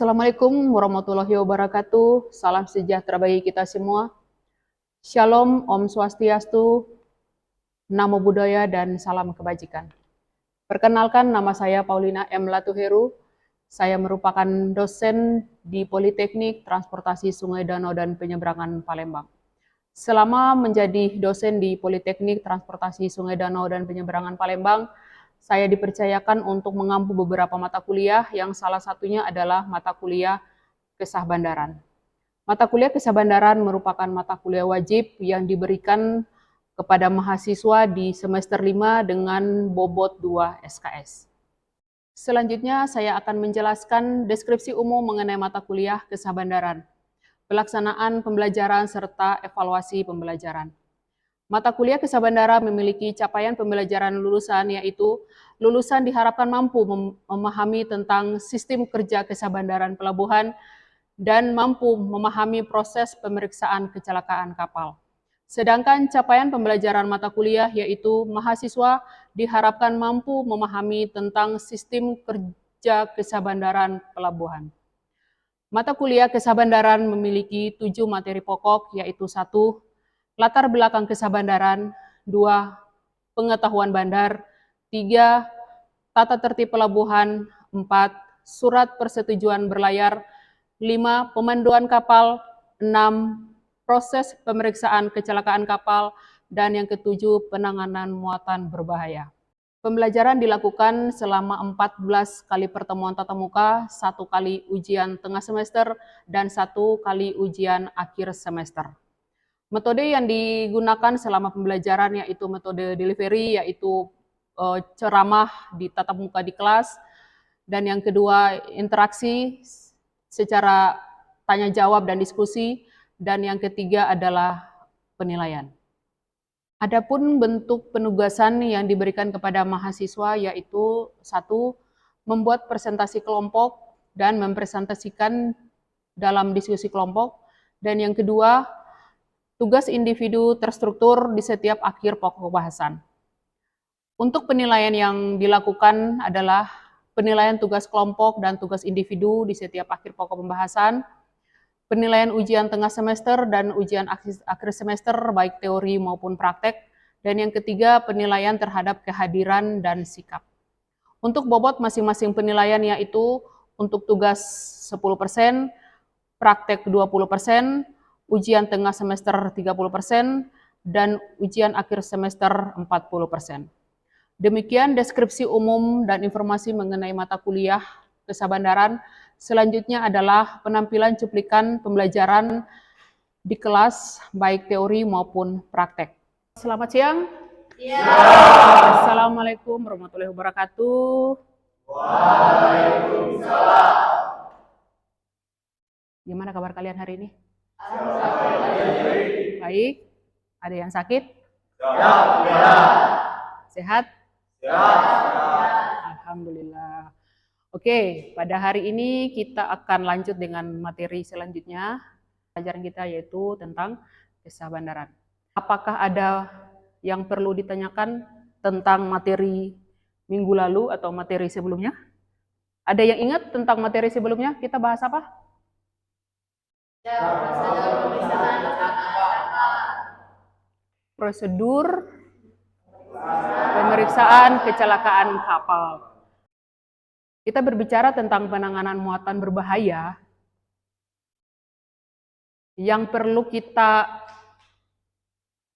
Assalamualaikum warahmatullahi wabarakatuh. Salam sejahtera bagi kita semua. Shalom, Om Swastiastu, Namo Buddhaya, dan salam kebajikan. Perkenalkan, nama saya Paulina M. Latuheru. Saya merupakan dosen di Politeknik Transportasi Sungai Danau dan Penyeberangan Palembang. Selama menjadi dosen di Politeknik Transportasi Sungai Danau dan Penyeberangan Palembang, saya dipercayakan untuk mengampu beberapa mata kuliah yang salah satunya adalah mata kuliah Kesah Bandaran. Mata kuliah Kesah Bandaran merupakan mata kuliah wajib yang diberikan kepada mahasiswa di semester 5 dengan bobot 2 SKS. Selanjutnya saya akan menjelaskan deskripsi umum mengenai mata kuliah Kesah Bandaran, pelaksanaan pembelajaran serta evaluasi pembelajaran. Mata kuliah Kesah Bandaran memiliki capaian pembelajaran lulusan, yaitu lulusan diharapkan mampu memahami tentang sistem kerja Kesah Bandaran pelabuhan dan mampu memahami proses pemeriksaan kecelakaan kapal. Sedangkan capaian pembelajaran mata kuliah yaitu mahasiswa diharapkan mampu memahami tentang sistem kerja Kesah Bandaran pelabuhan. Mata kuliah Kesah Bandaran memiliki 7 materi pokok, yaitu 1. Latar belakang Kesah Bandaran, 2. Pengetahuan bandar, 3. Tata tertib pelabuhan, 4. Surat persetujuan berlayar, 5. Pemanduan kapal, 6. Proses pemeriksaan kecelakaan kapal, dan yang ke-7 penanganan muatan berbahaya. Pembelajaran dilakukan selama 14 kali pertemuan tatap muka, 1 kali ujian tengah semester, dan 1 kali ujian akhir semester. Metode yang digunakan selama pembelajaran yaitu metode delivery, yaitu ceramah di tatap muka di kelas, dan yang kedua interaksi secara tanya jawab dan diskusi, dan yang ketiga adalah penilaian. Adapun bentuk penugasan yang diberikan kepada mahasiswa yaitu 1. Membuat presentasi kelompok dan mempresentasikan dalam diskusi kelompok, dan yang kedua tugas individu terstruktur di setiap akhir pokok bahasan. Untuk penilaian yang dilakukan adalah penilaian tugas kelompok dan tugas individu di setiap akhir pokok pembahasan, penilaian ujian tengah semester dan ujian akhir semester baik teori maupun praktek, dan yang ketiga penilaian terhadap kehadiran dan sikap. Untuk bobot masing-masing penilaian yaitu untuk tugas 10%, praktek 20%, ujian tengah semester 30%, dan ujian akhir semester 40%. Demikian deskripsi umum dan informasi mengenai mata kuliah Kesah Bandaran. Selanjutnya adalah penampilan cuplikan pembelajaran di kelas, baik teori maupun praktek. Selamat siang. Ya. Assalamualaikum warahmatullahi wabarakatuh. Waalaikumsalam. Gimana kabar kalian hari ini? Baik. Ada yang sakit? Sehat? Alhamdulillah. Oke, pada hari ini kita akan lanjut dengan materi selanjutnya. Pelajaran kita yaitu tentang Kesah Bandaran. Apakah ada yang perlu ditanyakan tentang materi minggu lalu atau materi sebelumnya? Ada yang ingat tentang materi sebelumnya? Kita bahas apa? Prosedur pemeriksaan kecelakaan kapal. Kita berbicara tentang penanganan muatan berbahaya. Yang perlu kita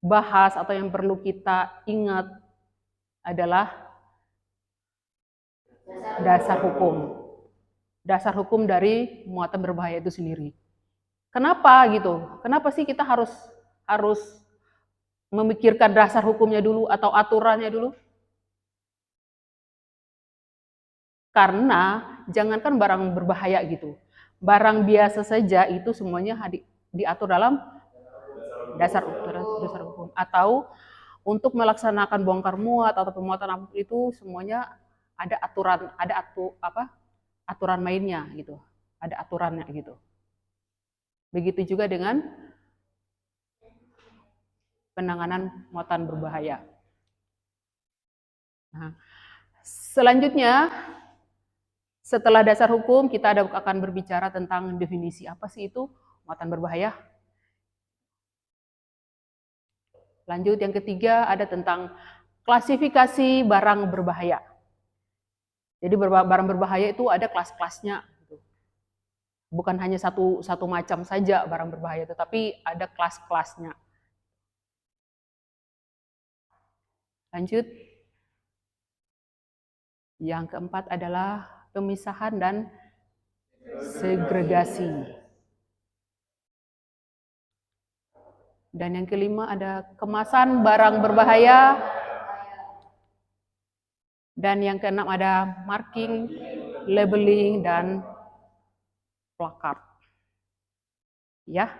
bahas atau yang perlu kita ingat adalah dasar hukum. Dasar hukum dari muatan berbahaya itu sendiri. Kenapa gitu? Kenapa sih kita harus memikirkan dasar hukumnya dulu atau aturannya dulu? Karena jangankan barang berbahaya gitu, barang biasa saja itu semuanya diatur dalam dasar hukum. Atau untuk melaksanakan bongkar muat atau pemuatan apapun itu semuanya ada aturan mainnya gitu, ada aturannya gitu. Begitu juga dengan penanganan muatan berbahaya. Nah, selanjutnya Setelah dasar hukum, kita akan berbicara tentang definisi. Apa sih itu muatan berbahaya? Lanjut, yang ketiga ada tentang klasifikasi barang berbahaya. Jadi barang berbahaya itu ada kelas-kelasnya. Bukan hanya satu macam saja barang berbahaya, tetapi ada kelas-kelasnya. Lanjut. Yang keempat adalah pemisahan dan segregasi. Dan yang kelima ada kemasan barang berbahaya. Dan yang keenam ada marking, labeling, dan plakat. Ya,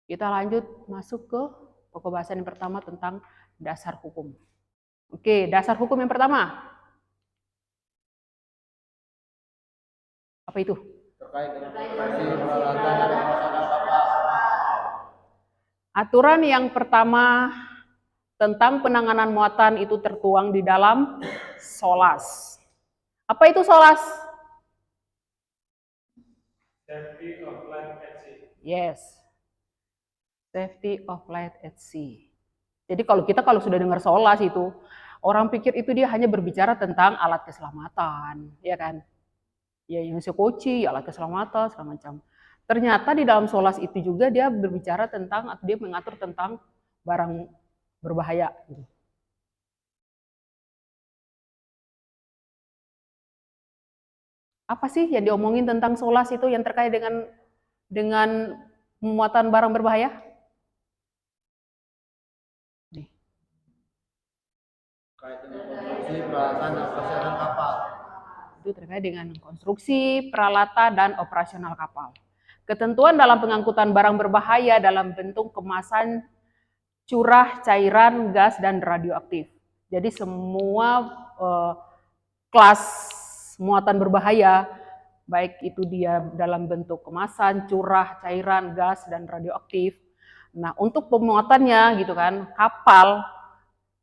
kita lanjut masuk ke pokok bahasan yang pertama tentang dasar hukum. Oke, dasar hukum yang pertama. Apa itu? Terkait dengan peralatan dan operasional kapal. Aturan yang pertama tentang penanganan muatan itu tertuang di dalam SOLAS. Apa itu SOLAS? Safety of life at sea. Yes. Safety of life at sea. Jadi kalau sudah dengar SOLAS itu, orang pikir itu dia hanya berbicara tentang alat keselamatan, ya kan? Ya yang sekoci, alat keselamatan, segala macam. Ternyata di dalam SOLAS itu juga dia berbicara tentang, atau dia mengatur tentang barang berbahaya. Apa sih yang diomongin tentang SOLAS itu yang terkait dengan muatan barang berbahaya? Nih. Terkait dengan konstruksi peralatan dan operasional kapal. Itu terkait dengan konstruksi, peralatan, dan operasional kapal. Ketentuan dalam pengangkutan barang berbahaya dalam bentuk kemasan curah, cairan, gas, dan radioaktif. Jadi semua kelas muatan berbahaya, baik itu dia dalam bentuk kemasan, curah, cairan, gas, dan radioaktif. Nah, untuk pemuatannya gitu kan, kapal,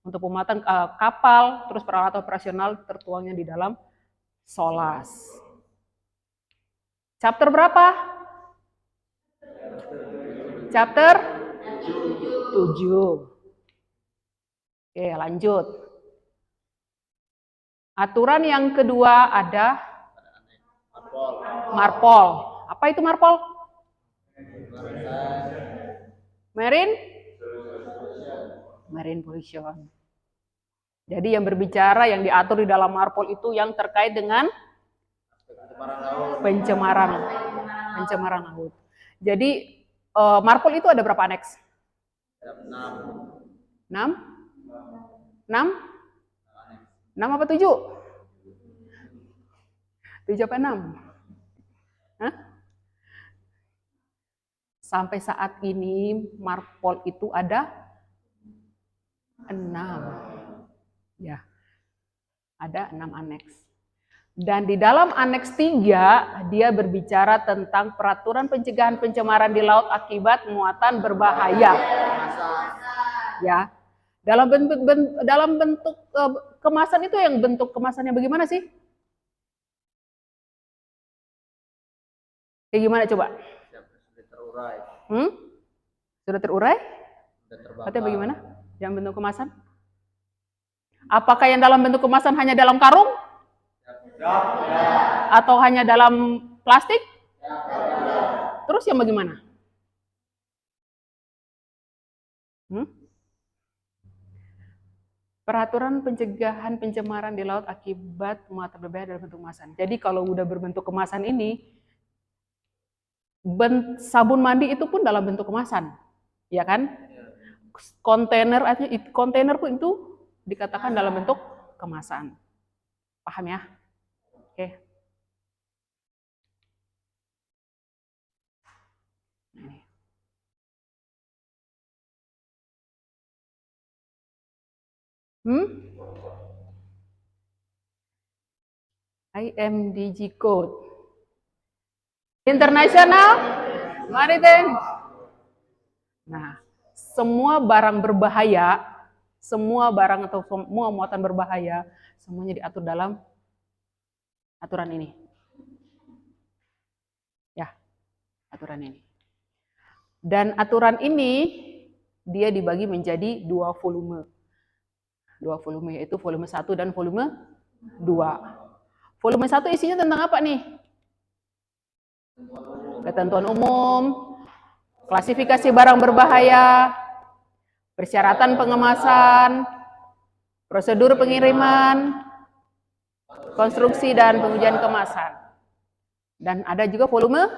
untuk pemuatan kapal, terus peralatan operasional tertuangnya di dalam SOLAS. Chapter berapa? Chapter 7. Oke, lanjut. Aturan yang kedua ada MARPOL. Apa itu MARPOL? Marine Pollution. Jadi yang berbicara, yang diatur di dalam MARPOL itu yang terkait dengan pencemaran laut. Jadi MARPOL itu ada berapa aneks? 6? 6 apa 7? 7 apa 6? Hah? Sampai saat ini MARPOL itu ada 6. Ya. Ada 6 aneks. Dan di dalam aneks 3 dia berbicara tentang peraturan pencegahan pencemaran di laut akibat muatan berbahaya. Ya. Dalam bentuk kemasan itu yang bentuk kemasannya bagaimana sih? Kayak gimana coba? Sudah terurai. Sudah terurai? Atau bagaimana? Yang bentuk kemasan? Apakah yang dalam bentuk kemasan hanya dalam karung? Atau hanya dalam plastik? Terus yang bagaimana? Peraturan pencegahan pencemaran di laut akibat muatan berbahaya dalam bentuk kemasan. Jadi kalau udah berbentuk kemasan ini, sabun mandi itu pun dalam bentuk kemasan, ya kan? Kontainer pun itu dikatakan dalam bentuk kemasan. Paham ya? Oke. IMDG Code. International Maritime. Nah, semua barang berbahaya, semua barang atau semua muatan berbahaya, semuanya diatur dalam aturan ini. Ya, aturan ini. Dan aturan ini dia dibagi menjadi 2 volume. 2 volume, yaitu volume 1 dan volume 2. Volume 1 isinya tentang apa nih? Ketentuan umum, klasifikasi barang berbahaya, persyaratan pengemasan, prosedur pengiriman, konstruksi dan pengujian kemasan. Dan ada juga volume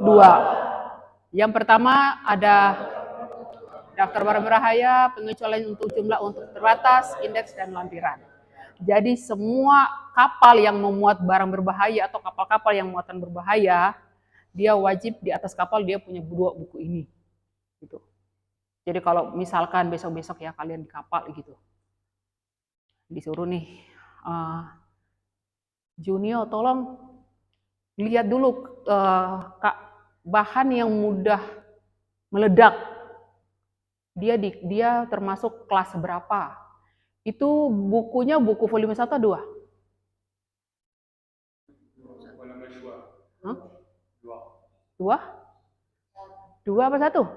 2. Yang pertama ada daftar barang berbahaya, pengecualian untuk jumlah untuk terbatas, indeks, dan lampiran. Jadi semua kapal yang memuat barang berbahaya atau kapal-kapal yang muatan berbahaya, dia wajib di atas kapal dia punya 2 buku ini. Gitu. Jadi kalau misalkan besok-besok ya kalian di kapal gitu, disuruh nih, Junio tolong lihat dulu bahan yang mudah meledak. Dia termasuk kelas berapa? Itu bukunya buku volume 1 atau 2? Volume 2. Hah? 2. 2 apa 1?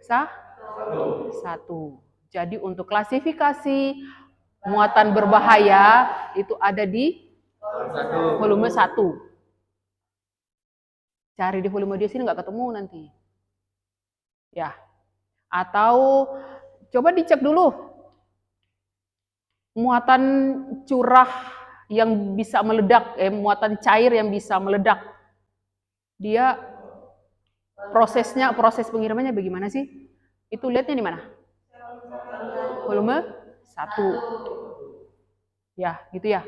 1. Jadi untuk klasifikasi muatan berbahaya itu ada di volume 1. Cari di volume di sini nggak ketemu nanti. Ya. Atau coba dicek dulu muatan curah yang bisa meledak, muatan cair yang bisa meledak. Dia proses pengirimannya bagaimana sih? Itu lihatnya di mana? Volume 1. Ya, gitu ya.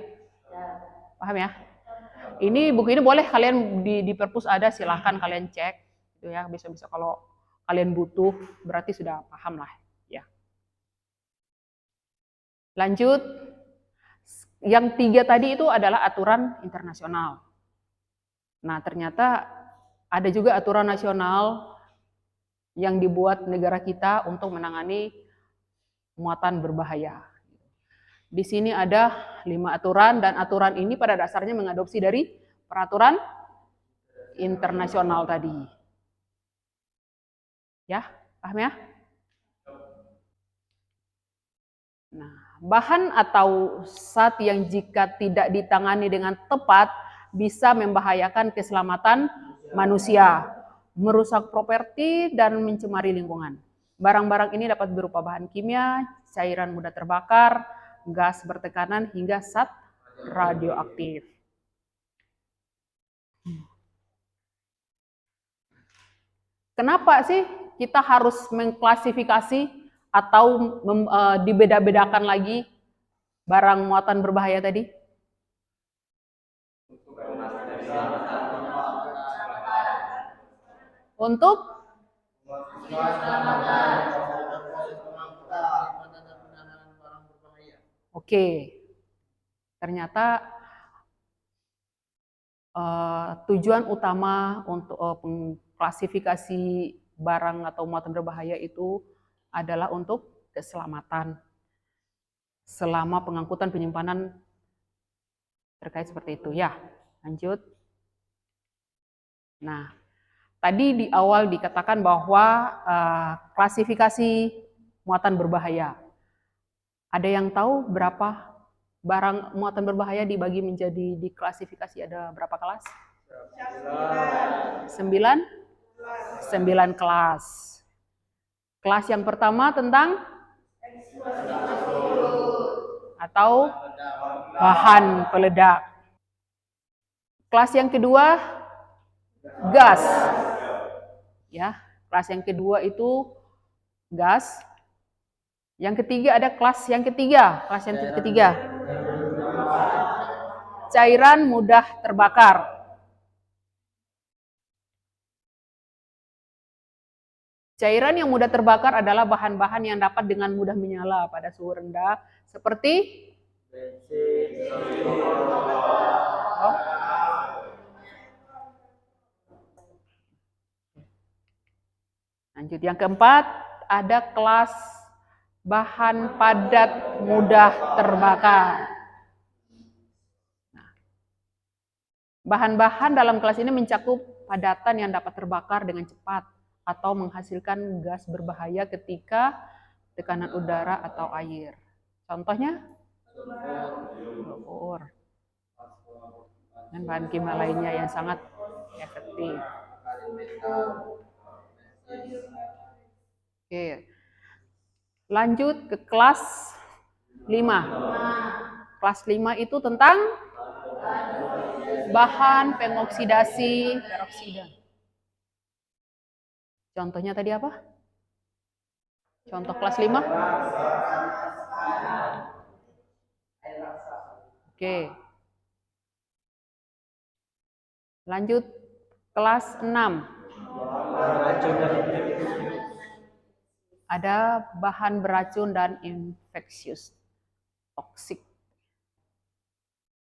Paham ya? Ini buku ini boleh kalian di perpus ada, silahkan kalian cek gitu ya. Bisa kalau kalian butuh berarti sudah paham lah ya. Lanjut. Yang 3 tadi itu adalah aturan internasional. Nah, ternyata ada juga aturan nasional yang dibuat negara kita untuk menangani muatan berbahaya. Di sini ada 5 aturan dan aturan ini pada dasarnya mengadopsi dari peraturan internasional tadi. Ya, paham ya? Nah, bahan atau zat yang jika tidak ditangani dengan tepat bisa membahayakan keselamatan manusia, merusak properti dan mencemari lingkungan. Barang-barang ini dapat berupa bahan kimia, cairan mudah terbakar, gas bertekanan hingga zat radioaktif. Kenapa sih kita harus mengklasifikasi atau dibeda-bedakan lagi barang muatan berbahaya tadi? Untuk oke. Ternyata tujuan utama untuk klasifikasi barang atau muatan berbahaya itu adalah untuk keselamatan selama pengangkutan penyimpanan terkait seperti itu ya. Lanjut. Nah, tadi di awal dikatakan bahwa klasifikasi muatan berbahaya. Ada yang tahu berapa barang muatan berbahaya dibagi menjadi diklasifikasi ada berapa kelas? 9 kelas. Kelas yang pertama tentang atau bahan peledak. Kelas yang kedua gas. Ya, kelas yang kedua itu gas. Yang ketiga ada kelas yang ketiga. Kelas yang ketiga cairan mudah terbakar. Cairan yang mudah terbakar adalah bahan-bahan yang dapat dengan mudah menyala pada suhu rendah seperti Lanjut yang keempat, ada kelas bahan padat mudah terbakar. Nah, Bahan-bahan dalam kelas ini mencakup padatan yang dapat terbakar dengan cepat atau menghasilkan gas berbahaya ketika tekanan udara atau air. Contohnya? Lumpur. Dan bahan kimia lainnya yang sangat efektif. Oke. Lanjut ke kelas 5. Kelas 5 itu tentang bahan pengoksidasi peroksida. Contohnya tadi apa? Contoh kelas 5? Oke. Lanjut kelas 6. Ada bahan beracun dan infeksius, toksik.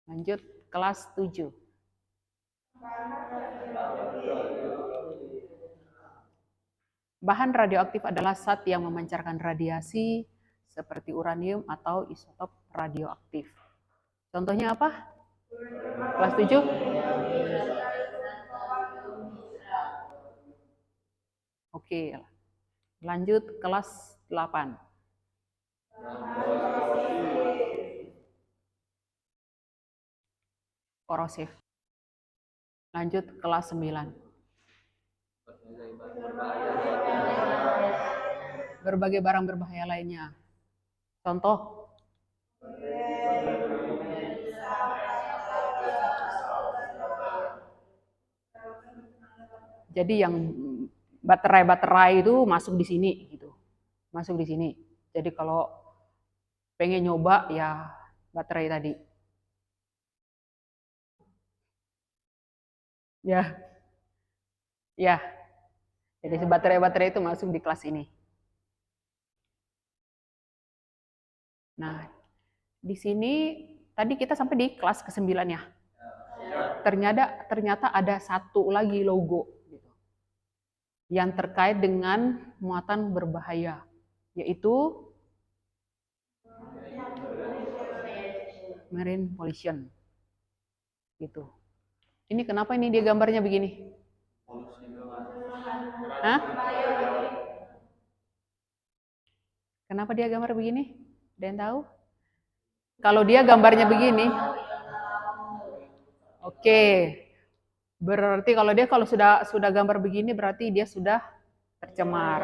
Lanjut kelas 7. Bahan radioaktif adalah zat yang memancarkan radiasi seperti uranium atau isotop radioaktif. Contohnya apa? Kelas 7? Oke, lanjut kelas 8. Korosif. Lanjut kelas 9. Berbagai barang berbahaya lainnya. Contoh. Jadi yang baterai-baterai itu masuk di sini gitu. Masuk di sini. Jadi kalau pengen nyoba ya baterai tadi. Ya. Ya. Jadi baterai-baterai itu masuk di kelas ini. Nah, di sini tadi kita sampai di kelas ke-9 ya. Ternyata ada satu lagi logo gitu, yang terkait dengan muatan berbahaya, yaitu marine pollution. Gitu. Ini kenapa ini dia gambarnya begini? Hah? Kenapa dia gambar begini? Ada yang tahu? Kalau dia gambarnya begini, oke. Berarti kalau sudah gambar begini berarti dia sudah tercemar.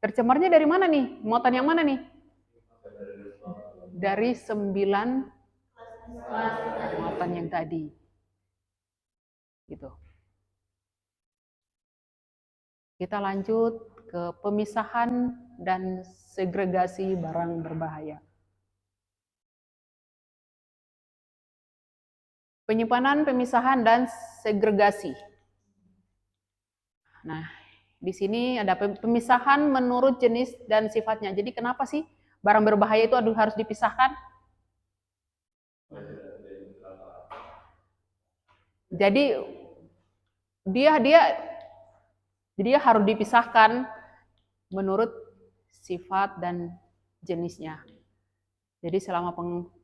Tercemarnya dari mana nih? Muatan yang mana nih? Dari 9 muatan yang tadi. Gitu. Kita lanjut ke pemisahan dan segregasi barang berbahaya. Penyimpanan, pemisahan, dan segregasi. Nah, di sini ada pemisahan menurut jenis dan sifatnya. Jadi kenapa sih barang berbahaya itu harus dipisahkan? Jadi dia harus dipisahkan menurut sifat dan jenisnya. Jadi selama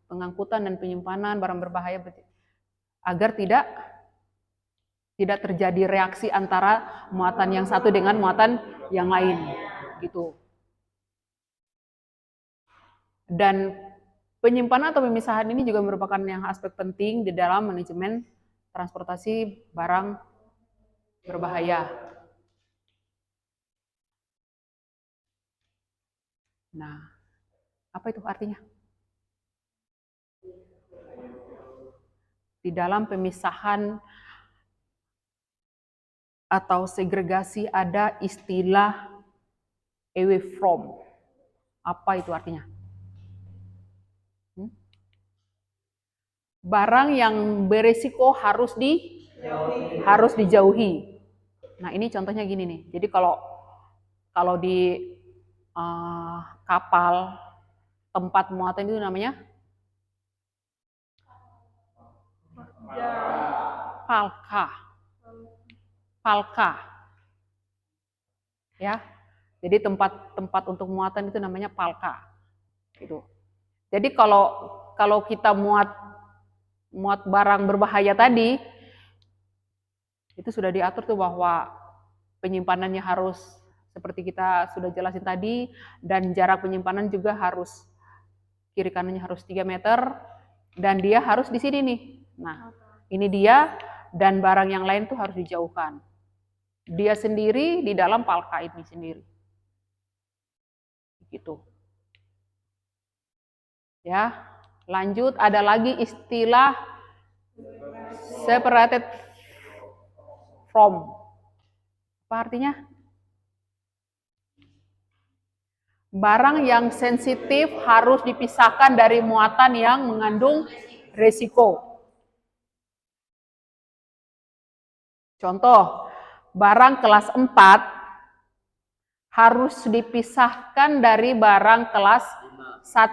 pengangkutan dan penyimpanan barang berbahaya agar tidak terjadi reaksi antara muatan yang satu dengan muatan yang lain, gitu. Dan penyimpanan atau pemisahan ini juga merupakan yang aspek penting di dalam manajemen transportasi barang berbahaya. Nah, apa itu artinya? Di dalam pemisahan atau segregasi ada istilah away from. Apa itu artinya? Barang yang beresiko harus dijauhi. Nah, ini contohnya gini nih. Jadi kalau di kapal tempat muatan itu namanya palka. Ya. Jadi tempat untuk muatan itu namanya palka. Gitu. Jadi kalau kita muat muat barang berbahaya tadi, itu sudah diatur tuh bahwa penyimpanannya harus seperti kita sudah jelasin tadi, dan jarak penyimpanan juga harus kiri kanannya harus 3 meter, dan dia harus di sini nih. Nah, ini dia, dan barang yang lain tuh harus dijauhkan. Dia sendiri di dalam palka ini sendiri. Gitu. Ya, lanjut, ada lagi istilah separated from. Apa artinya? Barang yang sensitif harus dipisahkan dari muatan yang mengandung resiko. Contoh, barang kelas 4 harus dipisahkan dari barang kelas 1.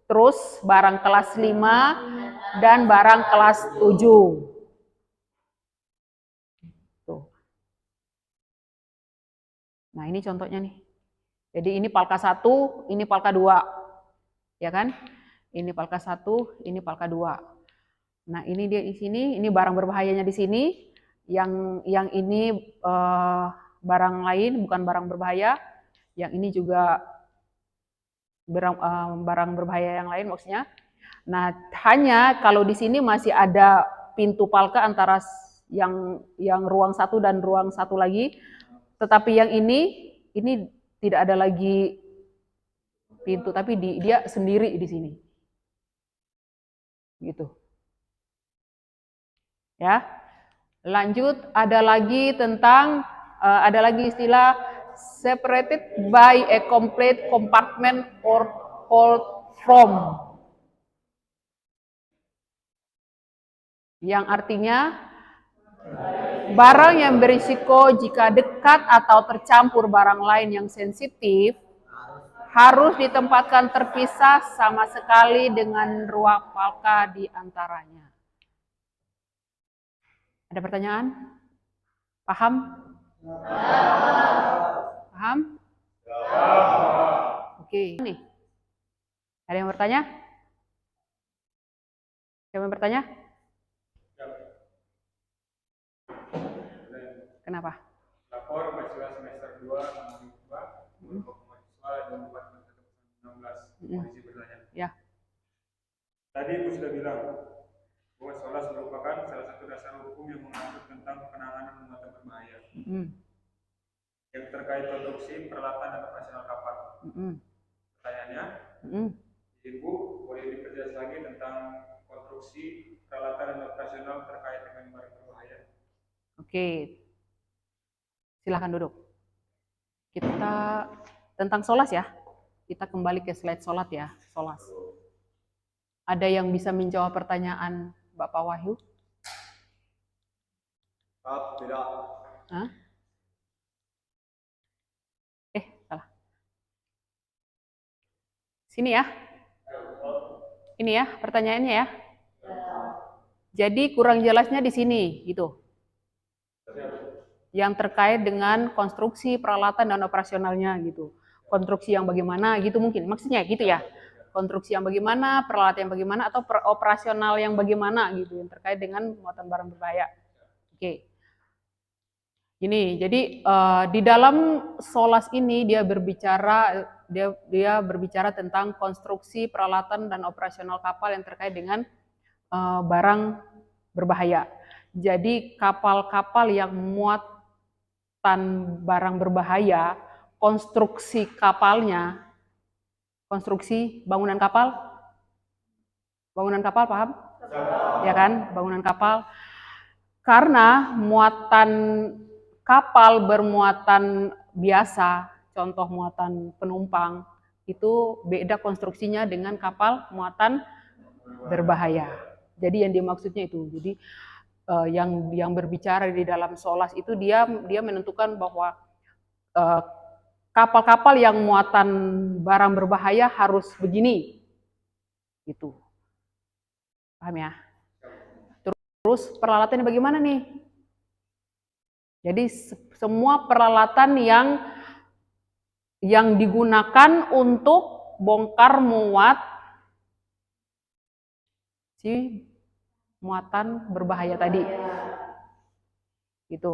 Terus barang kelas 5 dan barang kelas 7. Nah, ini contohnya nih. Jadi ini palka 1, ini palka 2. Ya kan? Ini palka 1, ini palka 2. Nah, ini dia di sini, ini barang berbahayanya di sini. Yang ini barang lain, bukan barang berbahaya. Yang ini juga barang berbahaya yang lain maksudnya. Nah, hanya kalau di sini masih ada pintu palka antara yang ruang 1 dan ruang 1 lagi. Tetapi yang ini tidak ada lagi pintu, tapi dia sendiri di sini. Gitu. Ya. Lanjut, ada lagi istilah separated by a complete compartment or hold from. Yang artinya barang yang berisiko jika dekat atau tercampur barang lain yang sensitif harus ditempatkan terpisah sama sekali dengan ruang palka di antaranya. Ada pertanyaan? Paham? Paham? Oke. Nih. Ada yang bertanya? Siapa yang bertanya? Kenapa? Lapor mahasiswa semester 2 untuk mahasiswa 2016. Polisi bertanya. Ya. Tadi Ibu sudah bilang bahwa SOLAS merupakan salah satu dasar hukum yang mengatur tentang penanganan muatan berbahaya. Yang terkait konstruksi, peralatan, dan operasional kapal. Pertanyaannya, Ibu boleh diperjelas lagi tentang konstruksi, peralatan, dan operasional terkait dengan barang berbahaya? Oke. Silahkan duduk. Kita tentang SOLAS ya. Kita kembali ke slide SOLAS ya. SOLAS. Ada yang bisa menjawab pertanyaan Bapak Wahyu? Tidak. Hah? Salah. Sini ya. Ini ya pertanyaannya ya. Jadi kurang jelasnya di sini gitu. Yang terkait dengan konstruksi, peralatan, dan operasionalnya gitu. Konstruksi yang bagaimana gitu mungkin, maksudnya gitu ya. Konstruksi yang bagaimana, peralatan yang bagaimana, atau operasional yang bagaimana gitu, yang terkait dengan muatan barang berbahaya. Oke. Gini, jadi di dalam SOLAS ini dia berbicara tentang konstruksi, peralatan, dan operasional kapal yang terkait dengan barang berbahaya. Jadi kapal-kapal yang muatan barang berbahaya, konstruksi kapalnya, konstruksi bangunan kapal paham? Ya kan, bangunan kapal. Karena muatan kapal bermuatan biasa, contoh muatan penumpang, itu beda konstruksinya dengan kapal muatan berbahaya. Jadi yang dimaksudnya itu. Jadi yang berbicara di dalam SOLAS itu dia menentukan bahwa kapal-kapal yang muatan barang berbahaya harus begini, gitu. Paham ya? Terus peralatannya bagaimana nih? Jadi semua peralatan yang digunakan untuk bongkar muat si muatan berbahaya tadi. Gitu.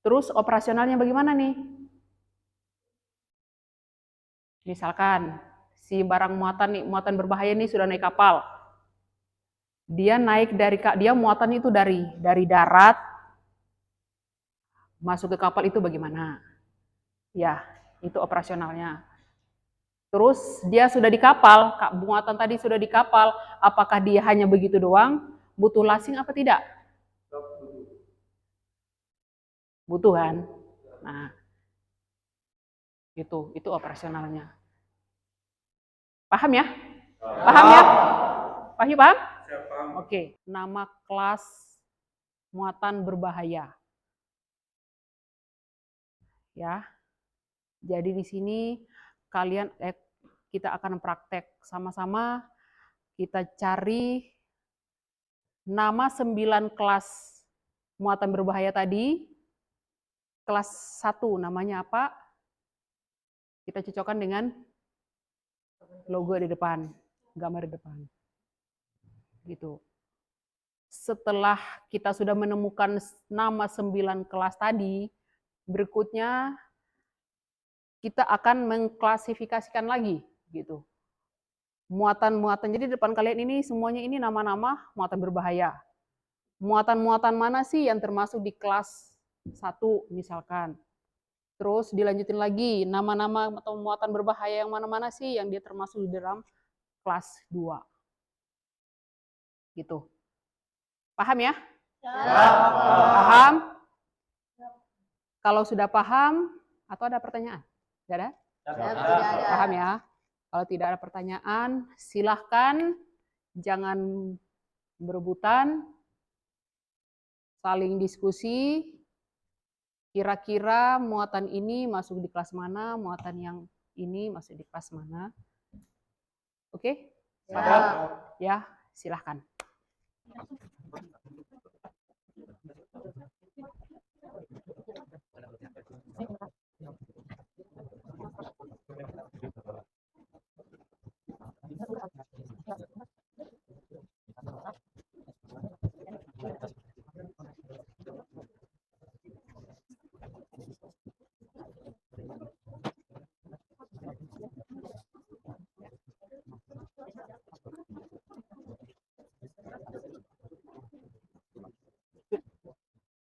Terus operasionalnya bagaimana nih? Misalkan si barang muatan berbahaya ini sudah naik kapal. Dia muatan itu dari darat masuk ke kapal itu bagaimana? Ya, itu operasionalnya. Terus dia sudah di kapal, muatan tadi sudah di kapal, apakah dia hanya begitu doang? Butuh lasing apa tidak? Butuh kan? Nah, itu operasionalnya. Paham ya? Paham ya? Pak Yu paham? Oke, nama kelas muatan berbahaya. Ya. Jadi di sini kita akan praktek sama-sama, kita cari nama 9 kelas muatan berbahaya tadi. Kelas 1 namanya apa? Kita cocokkan dengan logo di depan, gambar di depan. Gitu. Setelah kita sudah menemukan nama 9 kelas tadi, berikutnya kita akan mengklasifikasikan lagi gitu. Muatan-muatan, jadi di depan kalian ini semuanya ini nama-nama muatan berbahaya. Muatan-muatan mana sih yang termasuk di kelas 1 misalkan. Terus dilanjutin lagi, nama-nama atau muatan berbahaya yang mana-mana sih yang dia termasuk di dalam kelas 2. Gitu. Paham ya? Paham? Kalau sudah paham, atau ada pertanyaan? Tidak ada? Paham ya? Kalau tidak ada pertanyaan, silahkan jangan berebutan, saling diskusi. Kira-kira muatan ini masuk di kelas mana, muatan yang ini masuk di kelas mana. Oke? Paham? Ya, silahkan.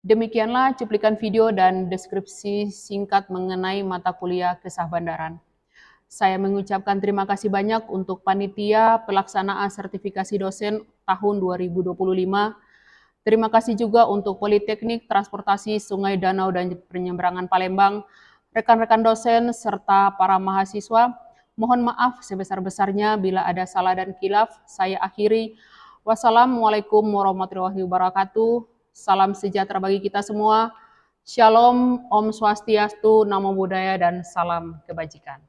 Demikianlah cuplikan video dan deskripsi singkat mengenai mata kuliah Kisah Bandaran. Saya mengucapkan terima kasih banyak untuk panitia pelaksanaan sertifikasi dosen tahun 2025. Terima kasih juga untuk Politeknik Transportasi Sungai Danau dan Penyeberangan Palembang, rekan-rekan dosen, serta para mahasiswa. Mohon maaf sebesar-besarnya bila ada salah dan khilaf. Saya akhiri. Wassalamualaikum warahmatullahi wabarakatuh. Salam sejahtera bagi kita semua. Shalom, Om Swastiastu, Namo Buddhaya, dan salam kebajikan.